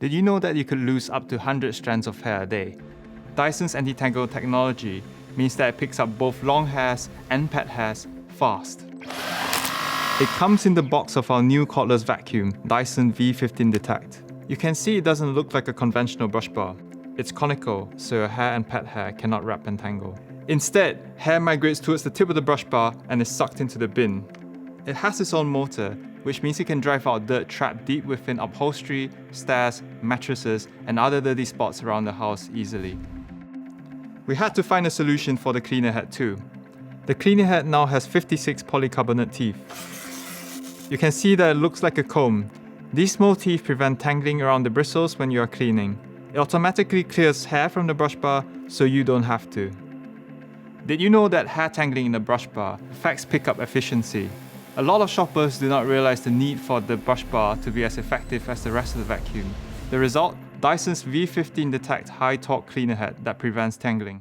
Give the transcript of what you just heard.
Did you know that you could lose up to 100 strands of hair a day? Dyson's anti-tangle technology means that it picks up both long hairs and pet hairs fast. It comes in the box of our new cordless vacuum, Dyson V15 Detect. You can see it doesn't look like a conventional brush bar. It's conical, so your hair and pet hair cannot wrap and tangle. Instead, hair migrates towards the tip of the brush bar and is sucked into the bin. It has its own motor, which means it can drive out dirt trapped deep within upholstery, stairs, mattresses, and other dirty spots around the house easily. We had to find a solution for the cleaner head too. The cleaner head now has 56 polycarbonate teeth. You can see that it looks like a comb. These small teeth prevent tangling around the bristles when you are cleaning. It automatically clears hair from the brush bar, so you don't have to. Did you know that hair tangling in a brush bar affects pickup efficiency? A lot of shoppers do not realize the need for the brush bar to be as effective as the rest of the vacuum. The result? Dyson's V15 Detect high torque cleaner head that prevents tangling.